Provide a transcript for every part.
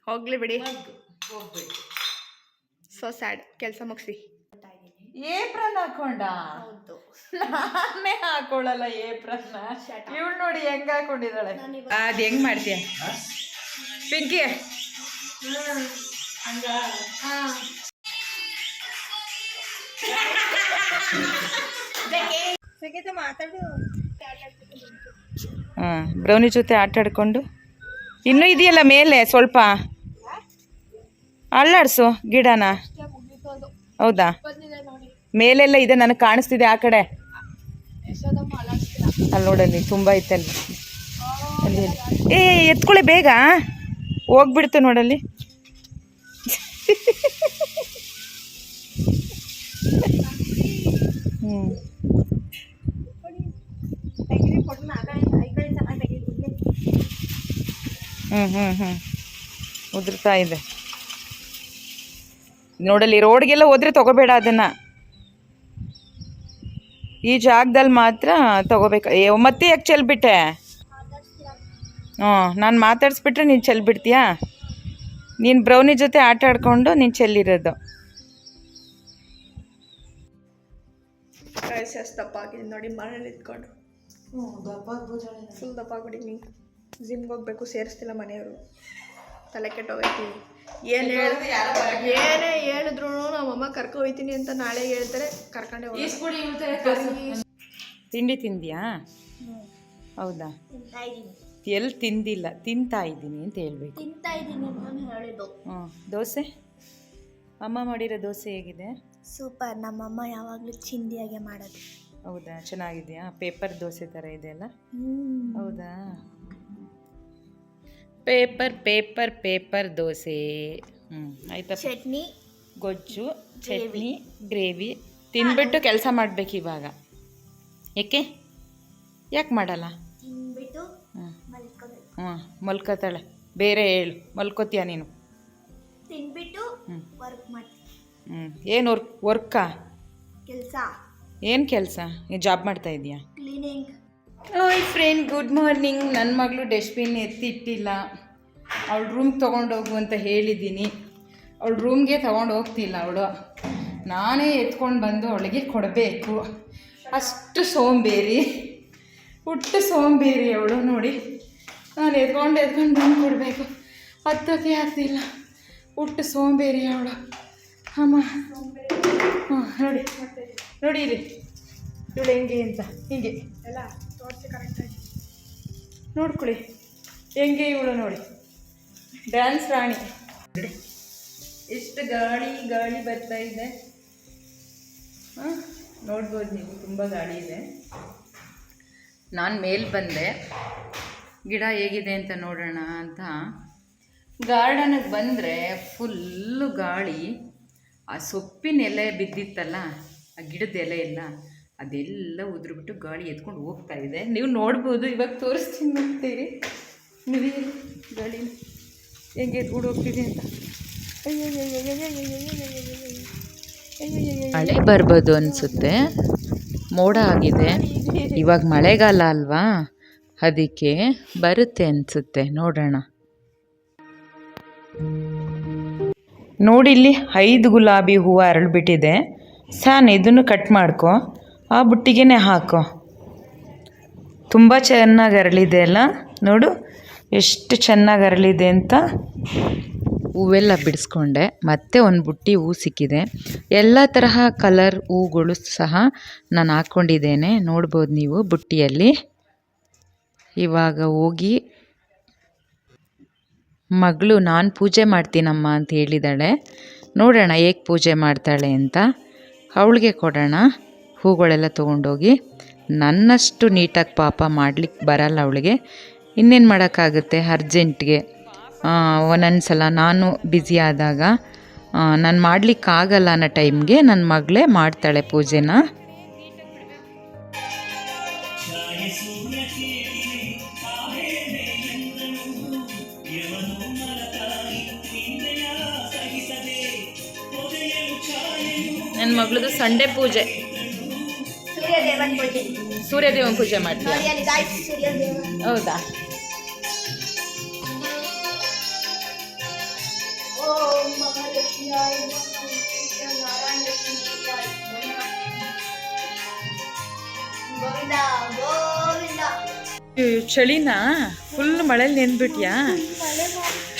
ಹೋಗ್ಲಿ ಬಿಡಿ. ಹೋಗ್ಬೇಕು. So sad. ಕೆಲಸ ಮುಗಿಸಿ ಏಪ್ರನ್ ಹಾಕೊಂಡ. ನಾನೇ ಹಾಕೊಳ್ಳಲ್ಲ ಏಪ್ರನ್. ಇವಳು ನೋಡಿ ಹೆಂಗ್ ಹಾಕೊಂಡಿದ್ದಾಳೆ. ಅದ್ ಹೆಂಗ್ ಮಾಡ್ತೀಯ ಪಿಂಕಿ? ಬ್ರೌನಿ ಜೊತೆ ಆಟ ಆಡ್ಕೊಂಡು ಇನ್ನೂ ಇದೆಯಲ್ಲ ಮೇಲೆ ಸ್ವಲ್ಪ ಅಲ್ಲಾಡ್ಸು ಗಿಡನ. ಹೌದಾ? ಮೇಲೆಲ್ಲ ಇದೆ, ನನಗೆ ಕಾಣಿಸ್ತಿದೆ ಆ ಕಡೆ. ಅಲ್ಲಿ ನೋಡಲ್ಲಿ ತುಂಬ ಐತಲ್ಲಿ. ಅಲ್ಲಿ ಏ ಎತ್ಕೊಳ್ಳಿ ಬೇಗ, ಹೋಗ್ಬಿಡ್ತು ನೋಡಲ್ಲಿ. ಉದುರ್ತಾ ಇದೆ ನೋಡಲ್ಲಿ. ರೋಡ್ಗೆಲ್ಲ ಹೋದ್ರೆ ತಗೋಬೇಡ ಅದನ್ನ, ಈ ಜಾಗದಲ್ಲಿ ಮಾತ್ರ ತಗೋಬೇಕು. ಮತ್ತೆ ಯಾಕೆ ಚೆಲ್ಬಿಟ್ಟೆ? ನಾನು ಮಾತಾಡ್ಸ್ಬಿಟ್ರೆ ನೀನು ಚೆಲ್ಬಿಡ್ತೀಯಾ? ನೀನು ಬ್ರೌನಿ ಜೊತೆ ಆಟ ಆಡ್ಕೊಂಡು ನೀನು ಚೆಲ್ಲಿರೋದು. ದಪ್ಪ ಆಗಿದೆ ನೋಡಿ, ಮನೇಲಿ ಇದ್ಕೊಂಡು ಫುಲ್ ದಪ್ಪ ಆಗ್ಬಿಟ್ಟಿನಿ. ಜಿಮ್ಗೆ ಹೋಗ್ಬೇಕು, ಸೇರಿಸ್ತಿಲ್ಲ ಮನೆಯವರು. ತಲೆ ಕೆಟ್ಟೋಗೈತಿ. ಏನೇ ಹೇಳಿದ್ರು ನಮ್ಮಮ್ಮ ಕರ್ಕೊ ಹೋಗ್ತೀನಿ ಅಂತ ನಾಳೆ ಹೇಳ್ತಾರೆ, ಕರ್ಕೊಂಡೆ ಹೋಗ್ತಾರೆ. ತಿಂಡಿ ತಿಂದ್ಯಾ? ಹೌದಾ? ಎಲ್ಲಿ ತಿಂದಿಲ್ಲ, ತಿಂತಾ ಇದ್ದೀನಿ ಅಂತ ಹೇಳ್ಬೇಕು. ದೋಸೆ ಅಮ್ಮ ಮಾಡಿರೋ ದೋಸೆ ಹೇಗಿದೆ? ಸೂಪರ್. ನಮ್ಮಮ್ಮ ಯಾವಾಗಲೂ ಚಿಂದಿಯಾಗೆ ಮಾಡೋದು. ಹೌದಾ? ಚೆನ್ನಾಗಿದೆಯಾ? ಪೇಪರ್ ದೋಸೆ ಥರ ಇದೆಯಲ್ಲ? ಹೌದಾ? ಪೇಪರ್ ದೋಸೆ. ಆಯ್ತಾ? ಚಟ್ನಿ, ಗೊಜ್ಜು, ಚಟ್ನಿ, ಗ್ರೇವಿ ತಿಂದ್ಬಿಟ್ಟು ಕೆಲಸ ಮಾಡಬೇಕು ಇವಾಗ. ಯಾಕೆ ಮಾಡಲ್ಲ? ಮಲ್ಕೋತಾಳೆ. ಬೇರೆ ಹೇಳು, ಮಲ್ಕೋತೀಯ ನೀನು? ತಿನ್ಬಿಟ್ಟು ವರ್ಕ್ ಮಾಡ್ತೀನಿ. ಏನು ವರ್ಕಾ? ಕೆಲಸ. ಏನು ಕೆಲಸ? ನೀನು ಜಾಬ್ ಮಾಡ್ತಾ ಇದೀಯಾ? ಕ್ಲೀನಿಂಗ್. ಓಯ್ ಫ್ರೆಂಡ್, ಗುಡ್ ಮಾರ್ನಿಂಗ್. ನನ್ನ ಮಗಳು ಡಸ್ಟ್ಬಿನ್ ಎತ್ತಿಟ್ಟಿಲ್ಲ. ಅವಳು ರೂಮ್ಗೆ ತೊಗೊಂಡೋಗು ಅಂತ ಹೇಳಿದ್ದೀನಿ. ಅವಳು ರೂಮ್ಗೆ ತೊಗೊಂಡು ಹೋಗ್ತಿಲ್ಲ ಅವಳು. ನಾನೇ ಎತ್ಕೊಂಡು ಬಂದು ಅವಳಿಗೆ ಕೊಡಬೇಕು. ಅಷ್ಟು ಸೋಂಬೇರಿ, ಹುಟ್ಟು ಸೋಂಬೇರಿ ಅವಳು. ನೋಡಿ, ನಾನು ಎತ್ಕೊಂಡು ಬಂದು ಕೊಡಬೇಕು, ಹತ್ತೋಕ್ಕೆ ಆಗ್ತಿಲ್ಲ. ಹುಟ್ಟು ಸೋಂಬೇರಿ ಅವಳು. ಅಮ್ಮ ನೋಡಿ ನೋಡಿ ಇಲ್ಲಿ ಇವಳು ಹೆಂಗೆ ಅಂತ. ಹಿಂಗೆ ಎಲ್ಲ ತೋರಿಸಿ ಕರೆಕ್ಟಾಗಿ ನೋಡ್ಕೊಳ್ಳಿ ಹೆಂಗೆ ಇವಳು ನೋಡಿ, ಡ್ಯಾನ್ಸ್ ರಾಣಿ. ಎಷ್ಟು ಗಾಳಿ ಗಾಳಿ ಬರ್ತಾ ಇದೆ. ನೋಡ್ಬೋದು ನೀವು, ತುಂಬ ಗಾಳಿ ಇದೆ. ನಾನು ಮೇಲೆ ಬಂದೆ ಗಿಡ ಹೇಗಿದೆ ಅಂತ ನೋಡೋಣ ಅಂತ. ಗಾರ್ಡನಿಗೆ ಬಂದರೆ ಫುಲ್ಲು ಗಾಳಿ. ಆ ಸೊಪ್ಪಿನ ಎಲೆ ಬಿದ್ದಿತ್ತಲ್ಲ, ಆ ಗಿಡದ ಎಲೆ ಎಲ್ಲ, ಅದೆಲ್ಲ ಉದುರ್ಬಿಟ್ಟು ಗಾಳಿ ಎತ್ಕೊಂಡು ಹೋಗ್ತಾ ಇದೆ. ನೀವು ನೋಡ್ಬೋದು, ಇವಾಗ ತೋರಿಸ್ತೀನಿ ನೋಡ್ತೀರಿ. ನೋಡಿ ಗಾಳಿ ಹೆಂಗೆ ಎತ್ಕೊಂಡು ಹೋಗ್ತಿದೆ ಅಂತ. ಮಳೆ ಬರ್ಬೋದು ಅನಿಸುತ್ತೆ, ಮೋಡ ಆಗಿದೆ. ಇವಾಗ ಮಳೆಗಾಲ ಅಲ್ವಾ, ಅದಕ್ಕೆ ಬರುತ್ತೆ ಅನಿಸುತ್ತೆ. ನೋಡೋಣ. ನೋಡಿ ಇಲ್ಲಿ 5 ಗುಲಾಬಿ ಹೂವು ಅರಳಿಬಿಟ್ಟಿದೆ. ಸಾನ್ ಇದನ್ನು ಕಟ್ ಮಾಡ್ಕೊ, ಆ ಬುಟ್ಟಿಗೆ ಹಾಕೋ. ತುಂಬ ಚೆನ್ನಾಗಿ ಅರಳಿದೆ ಅಲ್ಲ, ನೋಡು ಎಷ್ಟು ಚೆನ್ನಾಗಿ ಅರಳಿದೆ ಅಂತ. ಹೂವೆಲ್ಲ ಬಿಡಿಸ್ಕೊಂಡೆ. ಮತ್ತೆ ಒಂದು ಬುಟ್ಟಿ ಹೂ ಸಿಕ್ಕಿದೆ. ಎಲ್ಲ ತರಹ ಕಲರ್ ಹೂಗಳು ಸಹ ನಾನು ಹಾಕ್ಕೊಂಡಿದ್ದೇನೆ, ನೋಡ್ಬೋದು ನೀವು ಬುಟ್ಟಿಯಲ್ಲಿ. ಇವಾಗ ಹೋಗಿ ಮಗಳು ನಾನು ಪೂಜೆ ಮಾಡ್ತೀನಮ್ಮ ಅಂತ ಹೇಳಿದ್ದಾಳೆ. ನೋಡೋಣ ಹೇಗೆ ಪೂಜೆ ಮಾಡ್ತಾಳೆ ಅಂತ. ಅವಳಿಗೆ ಕೊಡೋಣ ಹೂಗಳೆಲ್ಲ ತೊಗೊಂಡೋಗಿ. ನನ್ನಷ್ಟು ನೀಟಾಗಿ ಪಾಪ ಮಾಡಲಿಕ್ಕೆ ಬರಲ್ಲ ಅವಳಿಗೆ. ಇನ್ನೇನು ಮಾಡೋಕ್ಕಾಗುತ್ತೆ, ಅರ್ಜೆಂಟ್ಗೆ ಒಂದೊಂದು ಸಲ ನಾನು ಬ್ಯುಸಿ ಆದಾಗ ನಾನು ಮಾಡಲಿಕ್ಕಾಗಲ್ಲ ಅನ್ನೋ ಟೈಮ್ಗೆ ನನ್ನ ಮಗಳೇ ಮಾಡ್ತಾಳೆ ಪೂಜೆನ. ನನ್ನ ಮಗಳದು ಸಂಡೇ ಪೂಜೆ, ಸೂರ್ಯದೇವನ ಪೂಜೆ ಮಾಡ್ತೀವಿ. ಹೌದಾ? ಚಳಿನಾ ಫುಲ್ ಮಳೇಲಿ ನೆಂದ್ಬಿಟ್ಯಾ?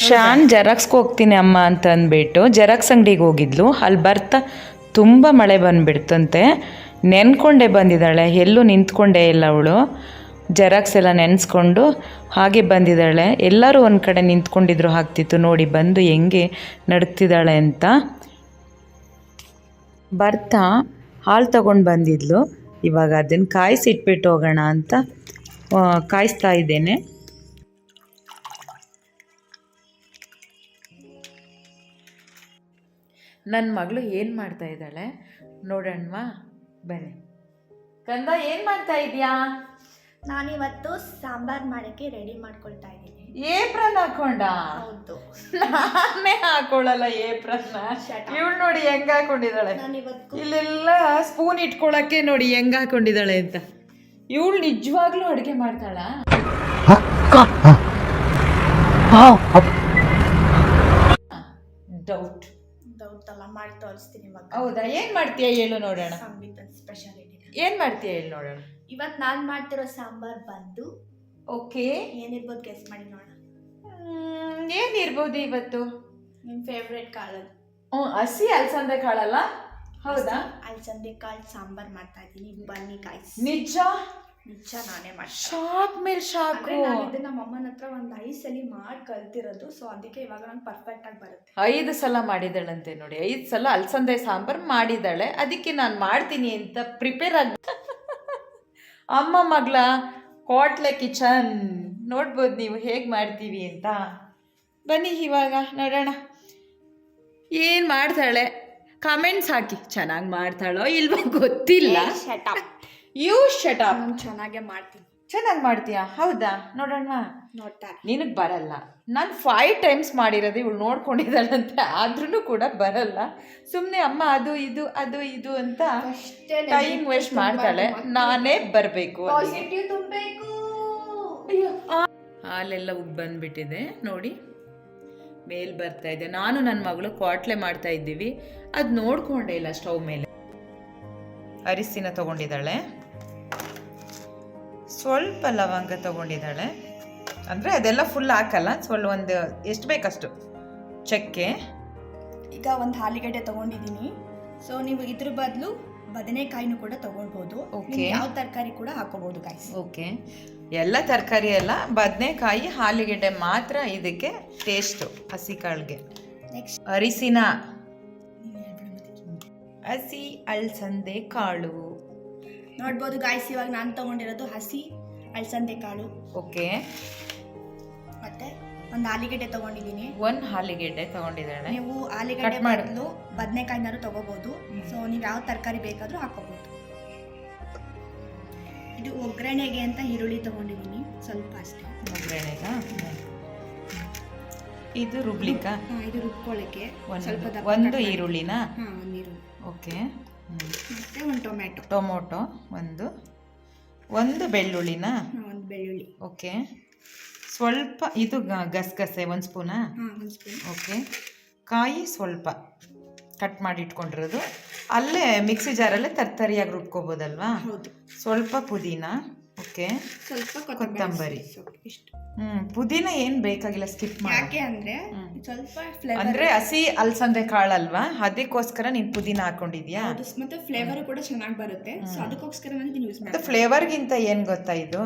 ಶಾನ್ ಜೆರಾಕ್ಸ್ಗೆ ಹೋಗ್ತೀನಿ ಅಮ್ಮ ಅಂತ ಅಂದ್ಬಿಟ್ಟು ಜೆರಾಕ್ಸ್ ಅಂಗಡಿಗೆ ಹೋಗಿದ್ಲು. ಅಲ್ಲಿ ಬರ್ತಾ ತುಂಬ ಮಳೆ ಬಂದುಬಿಡ್ತಂತೆ. ನೆನ್ಕೊಂಡೇ ಬಂದಿದ್ದಾಳೆ, ಎಲ್ಲೂ ನಿಂತ್ಕೊಂಡೇ ಇಲ್ಲ ಅವಳು. ಜೆರಾಕ್ಸ್ ಎಲ್ಲ ನೆನೆಸ್ಕೊಂಡು ಹಾಗೆ ಬಂದಿದ್ದಾಳೆ. ಎಲ್ಲರೂ ಒಂದು ಕಡೆ ನಿಂತ್ಕೊಂಡಿದ್ರು ಆಗ್ತಿತ್ತು ನೋಡಿ, ಬಂದು ಹೆಂಗೆ ನಡುಕ್ತಿದ್ದಾಳೆ ಅಂತ. ಬರ್ತಾ ಹಾಲು ತಗೊಂಡು ಬಂದಿದ್ಲು. ಇವಾಗ ಅದನ್ನು ಕಾಯಿಸಿಟ್ಬಿಟ್ಟು ಹೋಗೋಣ ಅಂತ ಕಾಯಿಸ್ತಾ ಇದ್ದೇನೆ. ನನ್ನ ಮಗಳು ಏನು ಮಾಡ್ತಾ ಇದ್ದಾಳೆ ನೋಡೋಣವಾ, ಬನ್ನಿ. ಕಂದ ಏನು ಮಾಡ್ತಾ ಇದೆಯಾ? ನಾನಿವತ್ತು ಸಾಂಬಾರ್ ಮಾಡೋಕ್ಕೆ ರೆಡಿ ಮಾಡ್ಕೊಳ್ತಾ ಇದ್ದೀನಿ. ಏಪ್ರನ್ ಹಾಕೊಂಡ? ಹೌದು. ನಾನೇ ಹಾಕೊಳ್ಳಲ್ಲ ಏಪ್ರನ್ನ. ಇವಳು ನೋಡಿ ಹೆಂಗೆ ಹಾಕೊಂಡಿದ್ದಾಳೆ. ಇಲ್ಲೆಲ್ಲ ಸ್ಪೂನ್ ಇಟ್ಕೊಳಕ್ಕೆ ನೋಡಿ ಹೆಂಗೆ ಹಾಕೊಂಡಿದ್ದಾಳೆ ಅಂತ. ಇವಳು ನಿಜವಾಗ್ಲೂ ಅಡುಗೆ ಮಾಡ್ತಾಳ? ಡೌಟ್ ಅಲ್ಲ, ಮಾಡಿ ತೋರಿಸ್ತೀನಿ ಇವಾಗ. ಹೌದಾ? ಏನು ಮಾಡ್ತೀಯಾ ಹೇಳು ನೋಡೋಣ. ಸ್ಪೆಷಾಲಿಟಿ ಏನು ಮಾಡ್ತೀಯಾ ಹೇಳು ನೋಡೋಣ. ಇವತ್ತು ನಾನು ಮಾಡ್ತಿರೋ ಸಾಂಬಾರ್ ಬಂದು ಓಕೆ, ಏನಿರ್ಬೋದು ಗೆಸ್ ಮಾಡಿ ನೋಡೋಣ. ಏನಿರ್ಬೋದು ಇವತ್ತು? ನಿಮ್ಮ ಫೇವ್ರೆಟ್ ಕಾಳು. ಹಸಿ ಅಲಸಂದೆ ಕಾಳಲ್ಲ? ಹೌದಾ? ಅಲಸಂದೆ ಕಾಳು ಸಾಂಬಾರ್ ಮಾಡ್ತಾ ಇದ್ದೀನಿ. ಬನ್ನಿ ಕಾಯ್ಸ್. ನಿಜ ನಿಜ, ನಾನೇ ಮಾಡ್ತೀನಿ. ಶಾಕ್ ಮೇಲೆ ಶಾಕು. ನಾನು ಇದನ್ನ ನಮ್ಮ ಅಮ್ಮನ ಹತ್ರ ಒಂದು 5 ಸಲ ಮಾಡಿ ಕಲ್ತಿರೋದು. ಸೊ ಅದಕ್ಕೆ ಇವಾಗ ನಂಗೆ ಪರ್ಫೆಕ್ಟ್ ಆಗಿ ಬರುತ್ತೆ. 5 ಸಲ ಮಾಡಿದಾಳಂತೆ ನೋಡಿ. 5 ಸಲ ಅಲಸಂದೆ ಸಾಂಬಾರು ಮಾಡಿದ್ದಾಳೆ. ಅದಕ್ಕೆ ನಾನು ಮಾಡ್ತೀನಿ ಅಂತ ಪ್ರಿಪೇರ್ ಆಗಿ ಅಮ್ಮ ಮಗಳ ಹೋಟ್ಲೆ ಕಿಚನ್ ನೋಡ್ಬೋದು ನೀವು ಹೇಗೆ ಮಾಡ್ತೀವಿ ಅಂತ. ಬನ್ನಿ ಇವಾಗ ನೋಡೋಣ ಏನು ಮಾಡ್ತಾಳೆ. ಕಾಮೆಂಟ್ಸ್ ಹಾಕಿ, ಚೆನ್ನಾಗಿ ಮಾಡ್ತಾಳೋ ಇಲ್ವೋ ಗೊತ್ತಿಲ್ಲ. You shut up. ನಾನು ಚೆನ್ನಾಗೇ ಮಾಡ್ತೀನಿ. ಚೆನ್ನಾಗಿ ಮಾಡ್ತೀಯಾ? ಹೌದಾ? ನೋಡೋಣ. ನೋಡ್ತಾರೆ. ನಿನಗೆ ಬರಲ್ಲ. ನಾನು 5 ಟೈಮ್ಸ್ ಮಾಡಿರೋದು, ಇವಳು ನೋಡ್ಕೊಂಡಿದ್ದಾಳಂತೆ, ಆದ್ರೂ ಕೂಡ ಬರಲ್ಲ. ಸುಮ್ಮನೆ ಅಮ್ಮ ಅದು ಇದು ಅದು ಇದು ಅಂತ ಟೈಮ್ ವೇಸ್ಟ್ ಮಾಡ್ತಾಳೆ. ನಾನೇ ಬರಬೇಕು. ಹಾಲೆಲ್ಲ ಉಬ್ಬಿ ಬಂದ್ಬಿಟ್ಟಿದೆ ನೋಡಿ, ಮೇಲ್ ಬರ್ತಾ ಇದೆ. ನಾನು ನನ್ನ ಮಗಳು ಕ್ವಾಟ್ಲೆ ಮಾಡ್ತಾ ಇದ್ದೀವಿ, ಅದು ನೋಡ್ಕೊಂಡೇ ಇಲ್ಲ ಸ್ಟವ್ ಮೇಲೆ. ಅರಿಶಿನ ತಗೊಂಡಿದ್ದಾಳೆ, ಸ್ವಲ್ಪ ಲವಂಗ ತಗೊಂಡಿದ್ದಾಳೆ. ಅಂದರೆ ಅದೆಲ್ಲ ಫುಲ್ ಹಾಕಲ್ಲ, ಸ್ವಲ್ಪ ಒಂದು ಎಷ್ಟು ಬೇಕಷ್ಟು ಚಕ್ಕೆ. ಈಗ ಒಂದು ಆಲೂಗಡ್ಡೆ ತಗೊಂಡಿದ್ದೀನಿ. ಸೊ ನೀವು ಇದ್ರ ಬದಲು ಬದನೆಕಾಯಿನೂ ಕೂಡ ತಗೊಳ್ಬೋದು. ಓಕೆ, ಯಾವ ತರಕಾರಿ ಕೂಡ ಹಾಕೋಬಹುದು ಗಾಯ್ಸ್. ಓಕೆ, ಎಲ್ಲ ತರಕಾರಿ ಎಲ್ಲ, ಬದನೆಕಾಯಿ ಆಲೂಗೆಡ್ಡೆ ಮಾತ್ರ ಇದಕ್ಕೆ ಟೇಸ್ಟು ಹಸಿ ಕಾಳಿಗೆ. ನೆಕ್ಸ್ಟ್ ಅರಿಶಿನ, ಹಸಿ ಅಲಸಂದೆ ಕಾಳು ನೋಡ್ಬೋದು ಗಾಯ್ಸ್. ಇವಾಗ ನಾನು ತಗೊಂಡಿರೋದು ಹಸಿ ಅಲಸಂದೆ ಕಾಳು. ಓಕೆ, ಮತ್ತೆ ಒಂದು ಆಲೂಗೆಡ್ಡೆ ತಗೊಂಡಿದ್ದೀನಿ. 1 ಆಲೂಗೆಡ್ಡೆ ತಗೊಂಡಿದ್ದಾಳೆ. ನೀವು ಆಲೂಗೆಡ್ಡೆ ಬದಲು ಬದನೆಕಾಯಿನಾರು ತಗೋಬಹುದು. ಸೊ ನೀವು ಯಾವ ತರಕಾರಿ ಬೇಕಾದ್ರೂ ಹಾಕೋಬಹುದು. ಇದು ಒಗ್ಗರಣೆಗೆ ಅಂತ ಈರುಳ್ಳಿ ತಗೊಂಡಿದ್ದೀನಿ, ಸ್ವಲ್ಪ ಅಷ್ಟೇ. ಒಗ್ಗರಣೆಗ ಇದು ರುಬ್ಲಿಕ್ಕಾ? ಇದು ರುಬ್ಕೊಳ್ಳಿಕ್ಕೆ ಸ್ವಲ್ಪ ಒಂದು ಈರುಳ್ಳಿನ. ಒಂದು ಈರುಳ್ಳಿ. ಓಕೆ, ಮತ್ತೆ ಒಂದು ಟೊಮೊಟೊ ಒಂದು ಬೆಳ್ಳುಳ್ಳಿನ. ಒಂದು ಬೆಳ್ಳುಳ್ಳಿ. ಓಕೆ, ಸ್ವಲ್ಪ ಇದು ಗಸಗಸೆ 1 ಸ್ಪೂನಾ? 1 ಸ್ಪೂನ್. ಓಕೆ, ಕಾಯಿ ಸ್ವಲ್ಪ ಕಟ್ ಮಾಡಿ ಇಟ್ಕೊಂಡಿರೋದು. ಅಲ್ಲೇ ಮಿಕ್ಸಿ ಜಾರಲ್ಲೇ ತರ್ತರಿಯಾಗಿ ರುಬ್ಕೋಬೋದಲ್ವಾ? ಹೌದು. ಸ್ವಲ್ಪ ಪುದೀನ. ಓಕೆ, ಸ್ವಲ್ಪ ಕೊತ್ತಂಬರಿ. ಇಷ್ಟು. ಪುದೀನ ಏನು ಬೇಕಾಗಿಲ್ಲ, ಸ್ಕಿಪ್ ಮಾಡಿ. ಯಾಕೆ ಅಂದ್ರೆ ಸ್ವಲ್ಪ ಫ್ಲೇವರ್, ಅಂದ್ರೆ ಹಸಿ ಅಲಸಂದೆ ಕಾಳಲ್ವಾ, ಅದಕ್ಕೋಸ್ಕರ ನೀನು ಪುದೀನ ಹಾಕೊಂಡಿದ್ಯಾ. ಮತ್ತೆ ಫ್ಲೇವರ್ ಕೂಡ ಚೆನ್ನಾಗಿ ಬರುತ್ತೆ. ಸೊ ಅದಕ್ಕೋಸ್ಕರ ನಾನು ಇದನ್ನ ಯೂಸ್ ಮಾಡ್ತೀನಿ. ಫ್ಲೇವರ್ಗಿಂತ ಏನು ಗೊತ್ತಾ, ಇದು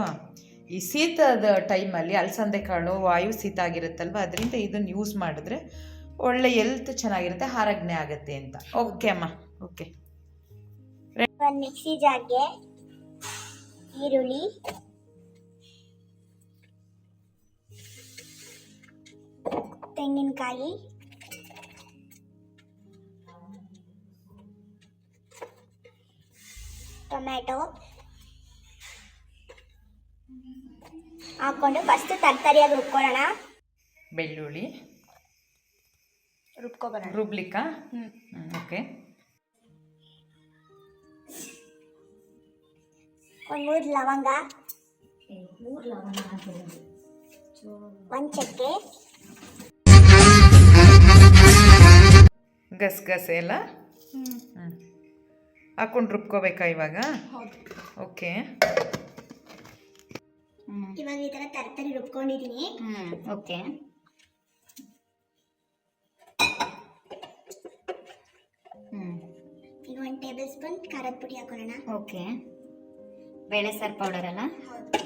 ಈ ಶೀತದ ಟೈಮಲ್ಲಿ ಅಲಸಂದೆ ಕಾಳು ವಾಯು ಶೀತ ಆಗಿರುತ್ತಲ್ವ, ಅದರಿಂದ ಇದನ್ನು ಯೂಸ್ ಮಾಡಿದ್ರೆ ಒಳ್ಳೆ ಹೆಲ್ತ್ ಚೆನ್ನಾಗಿರುತ್ತೆ, ಆರೋಗ್ಯ ಆಗುತ್ತೆ ಅಂತ. ಓಕೆ ಅಮ್ಮ, ಓಕೆ. ಒಂದು ಮಿಕ್ಸಿ ಜಾರ್ಗೆ ಈರುಳ್ಳಿ, ತೆಂಗಿನಕಾಯಿ, ಟೊಮ್ಯಾಟೊ ಹಾಕೊಂಡು ಫಸ್ಟ್ ತರಕಾರಿಯಾಗಿ ರುಬ್ಕೊಳ್ಳೋಣ. ಬೆಳ್ಳುಳ್ಳಿ ರುಬ್ಕೊಬರೋಣ. ರುಬ್ಲಿಕ್ಕಾ? ಓಕೆ, ಒಂದು 3 ಲವಂಗ, 1 ಚಕ್ಕೆ, ಗಸಗಸೆ ಎಲ್ಲ ಹಾಕೊಂಡು ರುಬ್ಕೋಬೇಕಾ ಇವಾಗ? ಹೌದು. ಓಕೆ. ಇವಾಗ ಈ ತರ ತರಕಾರಿ ರುಬ್ಕೊಂಡಿದೀನಿ. ಓಕೆ. ಈಗ 1 ಟೇಬಲ್ ಸ್ಪೂನ್ ಖಾರದ ಪುಡಿ ಹಾಕೋಣ. ಓಕೆ. ಬೇಳೆ ಸಾರು ಪೌಡರ್ ಅಲ್ಲ? ಹೌದು.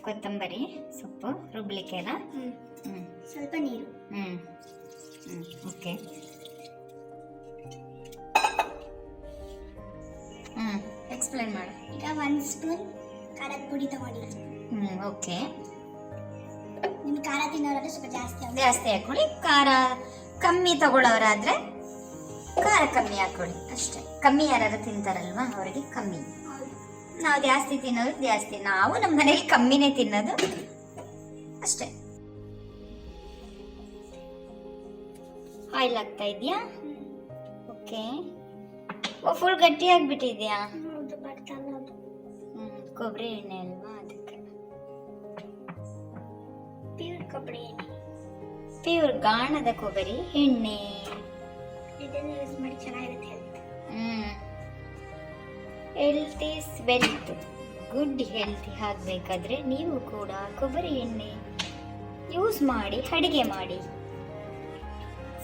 ಕೊತ್ತಂಬರಿ ಸೊಪ್ಪು ರುಬ್ಲಿಕ್ಕೆ ಅಲ್ಲ? ಸ್ವಲ್ಪ ನೀರು. ಓಕೆ. ಎಕ್ಸ್ಪ್ಲೈನ್ ಮಾಡು. ಈಗ 1 ಸ್ಪೂನ್ ಖಾರದ ಪುಡಿ ತಗೊಂಡಿದ್ದೀನಿ. ಓಕೆ. ನಿಮ್ ಖಾರ ತಿನ್ನೋರಾದ್ರೆ ಸ್ವಲ್ಪ ಜಾಸ್ತಿ ಹಾಕೊಳ್ಳಿ. ಖಾರ ಕಮ್ಮಿ ತಗೊಳ್ಳೋರಾದ್ರೆ ಖಾರ ಕಮ್ಮಿ ಹಾಕೊಳ್ಳಿ ಅಷ್ಟೇ. ಕಮ್ಮಿ ಯಾರು ತಿಂತಾರಲ್ವಾ ಅವರಿಗೆ ಕಮ್ಮಿ. ನಾವು ಜಾಸ್ತಿ ತಿನ್ನೋದು ಜಾಸ್ತಿ. ನಾವು ನಮ್ಮ ಮನೇಲಿ ಕಮ್ಮಿನೇ ತಿನ್ನೋದು ಅಷ್ಟೇ. ಆಯಿಲ್ ಆಗ್ತಾ ಇದೆಯಾ? ಓಕೆ. ಫುಲ್ ಗಟ್ಟಿ ಆಗ್ಬಿಟ್ಟಿದ್ಯಾ? ಹೌದು, ಬರ್ತಾ ಇರೋದು. ಕೊಬ್ಬರಿ ಎಣ್ಣೆ ಅಲ್ವಾ ಅದಕ್ಕೆ. ಪ್ಯೂರ್ ಕೊಬ್ಬರಿ ಎಣ್ಣೆ, ಪ್ಯೂರ್ ಗಾಣದ ಕೊಬ್ಬರಿ ಎಣ್ಣೆ. ಇದನ್ನ ಯೂಸ್ ಮಾಡಿ ಚೆನ್ನಾಗಿರುತ್ತೆ health is wealth. Good healthy ಆಗಬೇಕಾದ್ರೆ ನೀವು ಕೂಡ ಕೊಬ್ಬರಿ ಎಣ್ಣೆ ಯೂಸ್ ಮಾಡಿ ಅಡಿಗೆ ಮಾಡಿ.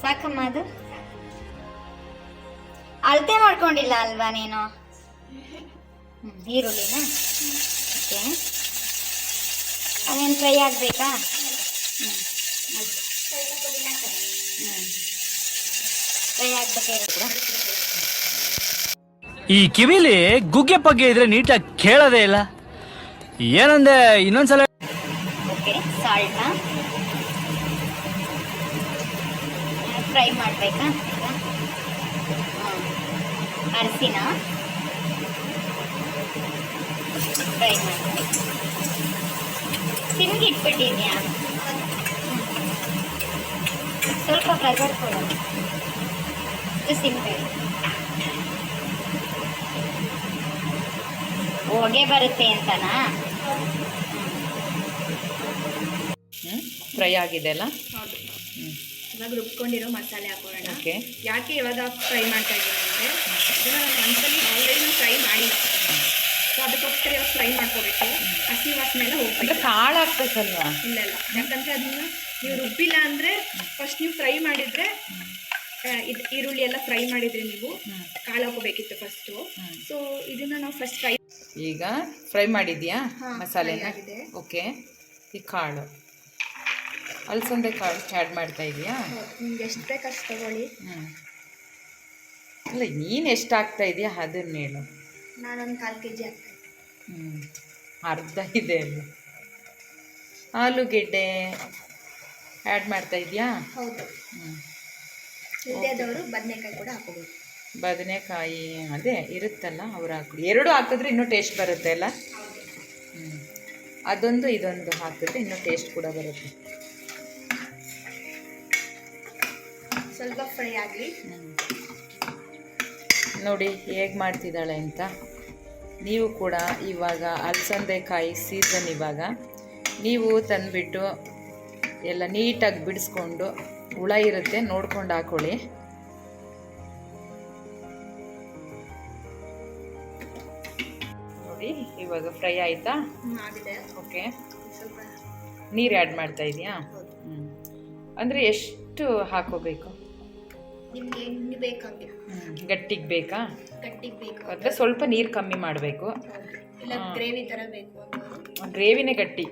ಸಾಕಮ್ಮ ಅದು? ಅಳತೆ ಮಾಡ್ಕೊಂಡಿಲ್ಲ ಅಲ್ವಾ ನೀನು? ಈರುಳ್ಳಿನ ಓಕೆ. ಅದೇನು ಫ್ರೈ ಆಗಬೇಕಾ? ಫ್ರೈ ಆಗಬೇಕಾಗಿರೋ ಈ ಕಿವಿಲಿ ಗುಗ್ಗೆ ಪಗ್ಗೆ ಇದ್ರೆ ನೀಟಾಗಿ ಕೇಳೋದೇ ಇಲ್ಲ. ಏನಂದೆ ಇನ್ನೊಂದ್ಸಲ? ಓಕೆ. ಸಾಲ್ಟ ಫ್ರೈ ಮಾಡಬೇಕಾ? ಅರಿಶಿನ ಫ್ರೈ ಮಾಡಬೇಕು. ಸಿಮ್ಗೆ ಇಟ್ಬಿಟ್ಟಿದ್ಯಾ? ಸ್ವಲ್ಪ ಪ್ರೆಷರ್ ಕೊಡು. ಸಿಮ್ ಹೊಗೆ ಬರುತ್ತೆ ಅಂತನಾ? ಫ್ರೈ ಆಗಿದೆ ಅಲ್ಲ? ಹೌದು. ಇವಾಗ ರುಬ್ಕೊಂಡಿರೋ ಮಸಾಲೆ ಹಾಕೋಣ. ಓಕೆ. ಯಾಕೆ ಇವಾಗ ಫ್ರೈ ಮಾಡ್ತಾ ಇದ್ದೀನಿ ಅಂದರೆ ಇದನ್ನ ನಾನು ಒಂದ್ಸಲಿ ಆಲ್ರೆಡಿ ಫ್ರೈ ಮಾಡಿಲ್ಲ, ಸೊ ಅದಕ್ಕೋಸ್ಕರ ಇವಾಗ ಫ್ರೈ ಮಾಡ್ಕೋಬೇಕು. ಹಸಿ ವಾಸನೆ ಎಲ್ಲ ಹೋಗ್ಬೇಕು. ಅಂದರೆ ಕಾಳು ಹಾಕ್ಬೇಕಲ್ವಾ? ಇಲ್ಲ ಇಲ್ಲ, ಯಾಕಂದರೆ ಅದನ್ನ ನೀವು ರುಬ್ಬಿಲ್ಲ ಅಂದರೆ ಫಸ್ಟ್ ನೀವು ಫ್ರೈ ಮಾಡಿದರೆ ಈರುಳ್ಳಿ ಎಲ್ಲ ಫ್ರೈ ಮಾಡಿದರೆ ನೀವು ಕಾಳು ಹಾಕೋಬೇಕಿತ್ತು ಫಸ್ಟು. ಸೊ ಇದನ್ನ ನಾವು ಫಸ್ಟ್ ಫ್ರೈ. ಈಗ ಫ್ರೈ ಮಾಡಿದ್ಯಾ ಮಸಾಲೆನ? ಆಗಿದೆ. ಓಕೆ. ಈ ಕಾಳು ಅಲಸಂದೆ ಕಾಳು ಆ್ಯಡ್ ಮಾಡ್ತಾ ಇದೆಯಾ? ನಿಮ್ಗೆ ಎಷ್ಟು ಬೇಕು ಅಷ್ಟು ತಗೊಳ್ಳಿ. ಅಲ್ಲ, ನೀನು ಎಷ್ಟು ಹಾಕ್ತಾ ಇದೆಯಾ ಅದನ್ನ ಹೇಳು. ನಾನೊಂದು 1/4 kg ಹಾಕ್ತೀನಿ. ಅರ್ಧ ಇದೆ ಅಲ್ಲ. ಆಲೂಗೆಡ್ಡೆ ಆ್ಯಡ್ ಮಾಡ್ತಾ ಇದೆಯಾ? ಹೌದು. ಇಲ್ಲದವರು ಬದನೆಕಾಯಿ ಕೂಡ ಹಾಕೋಬೇಕು. ಬದನೆಕಾಯಿ ಅದೇ ಇರುತ್ತಲ್ಲ, ಅವ್ರು ಹಾಕಿ 2 ಹಾಕಿದ್ರೆ ಇನ್ನೂ ಟೇಸ್ಟ್ ಬರುತ್ತೆ ಅಲ್ಲ? ಅದೊಂದು ಇದೊಂದು ಹಾಕಿದ್ರೆ ಇನ್ನೂ ಟೇಸ್ಟ್ ಕೂಡ ಬರುತ್ತೆ. ಸ್ವಲ್ಪ ಫ್ರೈ ಆಗಲಿ. ನೋಡಿ ಹೇಗೆ ಮಾಡ್ತಿದ್ದಾಳೆ ಅಂತ. ನೀವು ಕೂಡ ಇವಾಗ ಅಲಸಂದೆಕಾಯಿ ಸೀಸನ್, ಇವಾಗ ನೀವು ತಂದುಬಿಟ್ಟು ಎಲ್ಲ ನೀಟಾಗಿ ಬಿಡಿಸ್ಕೊಂಡು, ಹುಳ ಇರುತ್ತೆ ನೋಡ್ಕೊಂಡು ಹಾಕೊಳ್ಳಿ. ನೋಡಿ ಇವಾಗ ಫ್ರೈ ಆಯಿತಾ? ಆಗಿದೆ. ಓಕೆ. ಸ್ವಲ್ಪ ನೀರು ಆ್ಯಡ್ ಮಾಡ್ತಾ ಇದೆಯಾ? ಅಂದರೆ ಎಷ್ಟು ಹಾಕೋಬೇಕು ನಿಮ್ಗೆ ಹೆಂಗೆ ಬೇಕಂಗೆ. ಗಟ್ಟಿಗೆ ಬೇಕಾ? ಗಟ್ಟಿಗೆ ಬೇಕು ಅಂದರೆ ಸ್ವಲ್ಪ ನೀರು ಕಮ್ಮಿ ಮಾಡಬೇಕು. ಇಲ್ಲ ಗ್ರೇವಿ ಥರ ಬೇಕು ಅಂತ. ಗ್ರೇವಿನೇ ಗಟ್ಟಿ.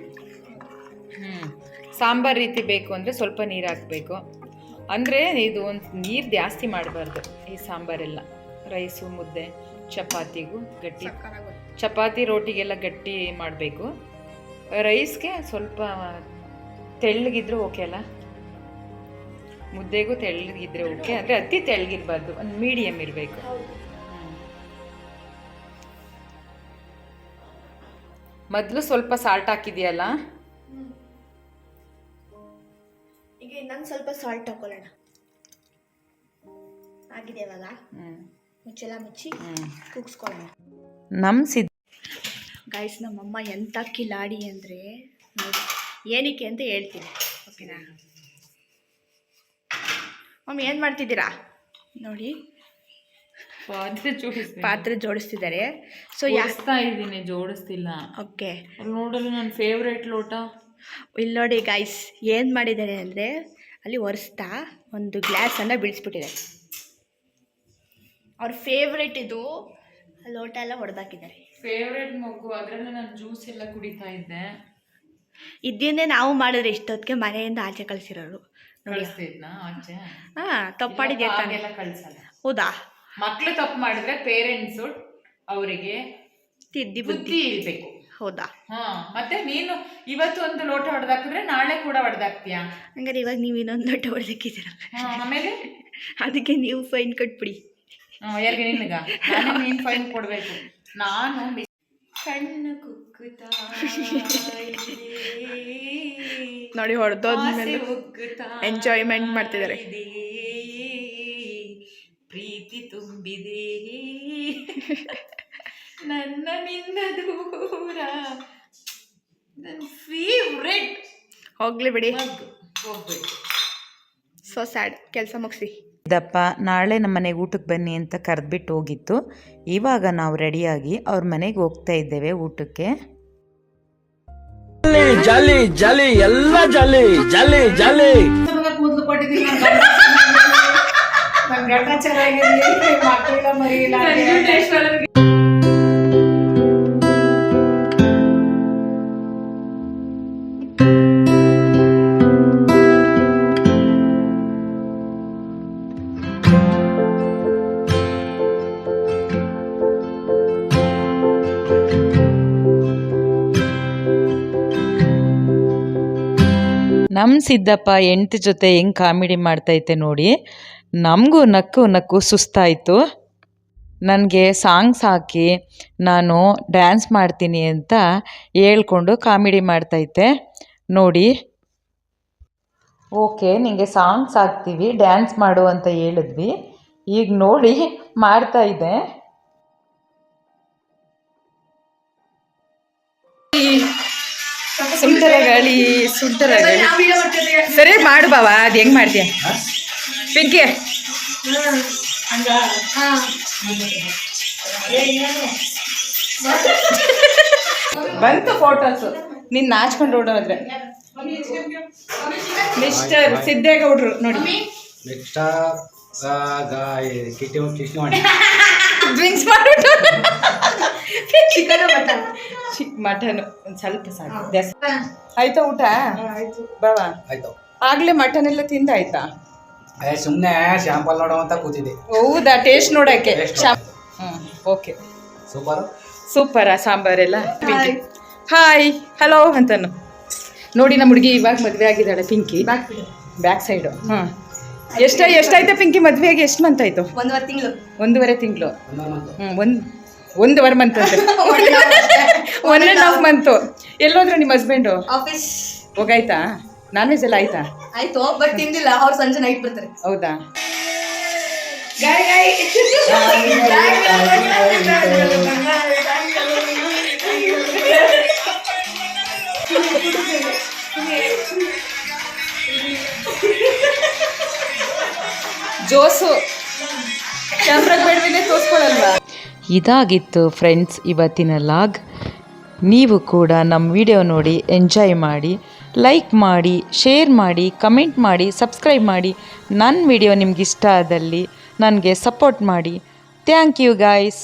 ಸಾಂಬಾರು ರೀತಿ ಬೇಕು ಅಂದರೆ ಸ್ವಲ್ಪ ನೀರು ಹಾಕಬೇಕು. ಅಂದರೆ ಇದು ಒಂದು ನೀರು ಜಾಸ್ತಿ ಮಾಡಬಾರ್ದು ಈ ಸಾಂಬಾರೆಲ್ಲ. ರೈಸು, ಮುದ್ದೆ, ಚಪಾತಿಗೂ ಗಟ್ಟಿ, ಚಪಾತಿ ರೋಟಿಗೆಲ್ಲ ಗಟ್ಟಿ ಮಾಡಬೇಕು. ರೈಸ್ಗೆ ಸ್ವಲ್ಪ ತೆಳ್ಳಗಿದ್ರೂ ಓಕೆ ಅಲ್ಲ? ಮುದ್ದೆಗೂ ತೆಳ್ಳಗಿದ್ರೆ ಓಕೆ, ಅಂದರೆ ಅತಿ ತೆಳ್ಳಗಿರಬಾರ್ದು, ಒಂದು ಮೀಡಿಯಮ್ ಇರಬೇಕು. ಮೊದಲು ಸ್ವಲ್ಪ ಸಾಲ್ಟ್ ಹಾಕಿದೆಯಲ್ಲ? ಈಗ ಇನ್ನೊಂದು ಸ್ವಲ್ಪ ಸಾಲ್ಟ್ ಹಾಕೊಳ್ಳೋಣ. ಆಗಿದೆ ಇವಾಗ. ಮುಚ್ಚೆಲ್ಲ ಮುಚ್ಚಿ ಕೂಗಿಸ್ಕೊಳ್ಳೋಣ. ಗೈಸ್, ನಮ್ಮಮ್ಮ ಎಂಥ ಕಿಲಾಡಿ ಅಂದರೆ ನೋಡಿ, ಏನಕ್ಕೆ ಅಂತ ಹೇಳ್ತೀನಿ, ಓಕೆನಾ? ಮಮ್ಮಿ ಏನು ಮಾಡ್ತಿದ್ದೀರಾ? ನೋಡಿ ಪಾತ್ರೆ ಜೋಡಿಸ್ತಿದ್ದಾರೆ. ಸೊ ಯಾಸ್ತಾ ಇದ್ದೀನಿ, ಜೋಡಿಸ್ತಿಲ್ಲ. ಓಕೆ, ನೋಡಲು ನನ್ನ ಫೇವ್ರೇಟ್ ಲೋಟ. ಇಲ್ಲಿ ನೋಡಿ ಗೈಸ್ ಏನು ಮಾಡಿದ್ದಾರೆ ಅಂದರೆ ಅಲ್ಲಿ ಒರೆಸ್ತಾ ಒಂದು ಗ್ಲಾಸನ್ನು ಬೀಳಿಸ್ಬಿಟ್ಟಿದ್ದಾರೆ. ಅವ್ರ ಫೇವ್ರೇಟ್ ಇದು ಲೋಟ ಎಲ್ಲ ಹೊಡೆದಾಕಿದ್ದಾರೆ. ಫೇವ್ರೇಟ್ ಮಗು, ಅದರಲ್ಲಿ ನಾನು ಜ್ಯೂಸ್ ಎಲ್ಲ ಕುಡಿತಾ ಇದ್ದೆ. ಇದನ್ನೇ ನಾವು ಮಾಡಿದ್ರೆ ಇಷ್ಟೊತ್ತಿಗೆ ಮನೆಯಿಂದ ಆಚೆ ಕಳಿಸಿರೋರು. ಕಳಿಸ್ತಿದ್ನಾ ಆಚೆ? ಹಾಂ, ತಪ್ಪಾಡಿದ್ಯಾ ತಾನೆ? ಕಳಿಸಲ್ಲ. ಹೌದಾ? ಮಕ್ಳು ತಪ್ಪು ಮಾಡಿದ್ರೆ ಪೇರೆಂಟ್ಸು ಅವರಿಗೆ ತಿದ್ದಿ ಬುದ್ಧಿ ಇರಬೇಕು. ಹೌದಾ? ಮತ್ತೆ ನೀನು ಇವತ್ತು ಒಂದು ಲೋಟ ಹೊಡೆದಾಕಿದ್ರೆ ನಾಳೆ ಕೂಡ ಹೊಡೆದಾಕ್ತೀಯಾ? ಹಂಗಾರೆ ಇವಾಗ ನೀವು ಇನ್ನೊಂದು ಲೋಟ ಹೊಡೆದಾಕಿದ್ದೀರಲ್ಲ, ಆಮೇಲೆ ಅದಕ್ಕೆ ನೀವು ಫೈನ್ ಕಟ್ಬಿಡಿ. ಯಾರಿಗೆ? ನಿನಗ? ನೀನು ಫೈನ್ ಕೊಡಬೇಕು. ನಾನು ಕಣ್ಣು ಕುಕ್ಕುತ್ತಾ ನೋಡಿ, ಹೊಡೆದೋದ್ಮೇಲೆ ಎಂಜಾಯ್ಮೆಂಟ್ ಮಾಡ್ತಿದ್ದಾರೆ. ಪ್ರೀತಿ ತುಂಬಿದೆ ನನ್ನ ನಿನ್ನ ದೂರ, ನನ್ನ ಫೇವ್ರೆಟ್. ಹೋಗ್ಲಿ ಬಿಡಿ, ಹೋಗ್ಬೇಕು. So sad. ಕೆಲಸ ಮುಗಿಸಿ ದಪ್ಪ ನಾಳೆ ನಮ್ಮ ಮನೆಗೆ ಊಟಕ್ಕೆ ಬನ್ನಿ ಅಂತ ಕರೆದ್ಬಿಟ್ಟು ಹೋಗಿತ್ತು. ಇವಾಗ ನಾವು ರೆಡಿಯಾಗಿ ಅವ್ರ ಮನೆಗೆ ಹೋಗ್ತಾ ಇದ್ದೇವೆ ಊಟಕ್ಕೆ. ಜಾಲಿ ಜಾಲಿ ಎಲ್ಲ ಜಾಲಿ ಜಾಲಿ ಜಾಲಿ. ಕೂದಲು ಕೊಟ್ಟಿದ್ದೀನಿ, ನನ್ನ ಗಂಡ ಚೆನ್ನಾಗಿರಲಿ, ಮಕ್ಕಳಿಲ್ಲ ಮರಿಯಿಲ್ಲ. ನಮ್ಮ ಸಿದ್ದಪ್ಪ ಹೆಂಡ್ತಿ ಜೊತೆ ಹೆಂಗೆ ಕಾಮಿಡಿ ಮಾಡ್ತೈತೆ ನೋಡಿ. ನಮಗೂ ನಕ್ಕು ಸುಸ್ತಾಯಿತು. ನನಗೆ ಸಾಂಗ್ಸ್ ಹಾಕಿ ನಾನು ಡ್ಯಾನ್ಸ್ ಮಾಡ್ತೀನಿ ಅಂತ ಹೇಳ್ಕೊಂಡು ಕಾಮಿಡಿ ಮಾಡ್ತೈತೆ ನೋಡಿ. ಓಕೆ, ನಿಮಗೆ ಸಾಂಗ್ಸ್ ಹಾಕ್ತೀವಿ, ಡ್ಯಾನ್ಸ್ ಮಾಡು ಅಂತ ಹೇಳಿದ್ವಿ. ಈಗ ನೋಡಿ ಮಾಡ್ತಾಯಿದ್ದೆ. ಸುಂಟರ ಗಾಳಿ ಸರಿ ಮಾಡು ಬಾವ. ಅದು ಹೆಂಗೆ ಮಾಡ್ತೀಯ ಪಿಂಕಿ? ಬಂತು ಫೋಟೋಸು. ನೀನು ನಾಚ್ಕೊಂಡು ಓಡೋದ್ರೆ ಮಿಸ್ಟರ್ ಸಿದ್ದೇಗೌಡ್ರು ನೋಡಿ. ಡ್ರಿಂಕ್ಸ್ ಮಾಡ್ಬಿಟ್ಟು ಮಟನ್ ಒಂದು ಸ್ವಲ್ಪ ಸಾಕು. ಆಯ್ತಾ ಊಟ? ಬಾವಾ ಆಗ್ಲೇ ಮಟನ್ ಎಲ್ಲ ತಿಂದಾಯ್ತಾ? ಸುಮ್ಮನೆ ಶಾಂಪಲ್ ನೋಡೋ ಅಂತ ಕೂತಿದ್ದೆ. ಹೌದಾ? ಟೇಸ್ಟ್ ನೋಡಕ್ಕೆ. ಓಕೆ, ಸೂಪರಾ ಸಾಂಬಾರೆಲ್ಲ? ಹಾಯ್ ಹಲೋ ಅಂತನು ನೋಡಿ. ನಮ್ಮ ಹುಡುಗಿ ಇವಾಗ ಮದುವೆ ಆಗಿದ್ದಾಳೆ ಪಿಂಕಿ. Back side. ಎಷ್ಟಾಯ್ತಾ ಪಿಂಕಿ ಮದುವೆ ಆಗಿ? ಎಷ್ಟು ಮಂತ್ ಆಯ್ತು? 1.5 ತಿಂಗಳು. 1.5 ತಿಂಗಳು. 1.5 ಮಂತ್ ಅಂತ 1.5 ಮಂತು. ಎಲ್ಲೋದ್ರು ನಿಮ್ಮ ಹಸ್ಬೆಂಡು? ಆಫೀಸ್ ಹೋಗಾಯ್ತಾ? ನಾನ್ ವೆಜ್ ಎಲ್ಲ ಆಯ್ತಾ? ಆಯ್ತು, ಬಟ್ ತಿಂದಿಲ್ಲ. ಅವ್ರು ಸಂಜೆ ನೈಟ್ ಬರ್ತಾರೆ. ಹೌದಾ? ಜೋಸು ಕ್ಯಾಮ್ರಾಗೆ ಬೇಡವಿದೆ ತೋರಿಸ್ಕೊಳ್ಳಲ್ವಾ? ಇದಾಗಿತ್ತು ಫ್ರೆಂಡ್ಸ್ ಇವತ್ತಿನ ಲಾಗ್. ನೀವು ಕೂಡ ನಮ್ಮ ವಿಡಿಯೋ ನೋಡಿ ಎಂಜಾಯ್ ಮಾಡಿ, ಲೈಕ್ ಮಾಡಿ, ಶೇರ್ ಮಾಡಿ, ಕಮೆಂಟ್ ಮಾಡಿ, ಸಬ್ಸ್ಕ್ರೈಬ್ ಮಾಡಿ. ನನ್ನ ವಿಡಿಯೋ ನಿಮ್ಗೆ ಇಷ್ಟ ಆದಲ್ಲಿ ನನಗೆ ಸಪೋರ್ಟ್ ಮಾಡಿ. Thank you guys.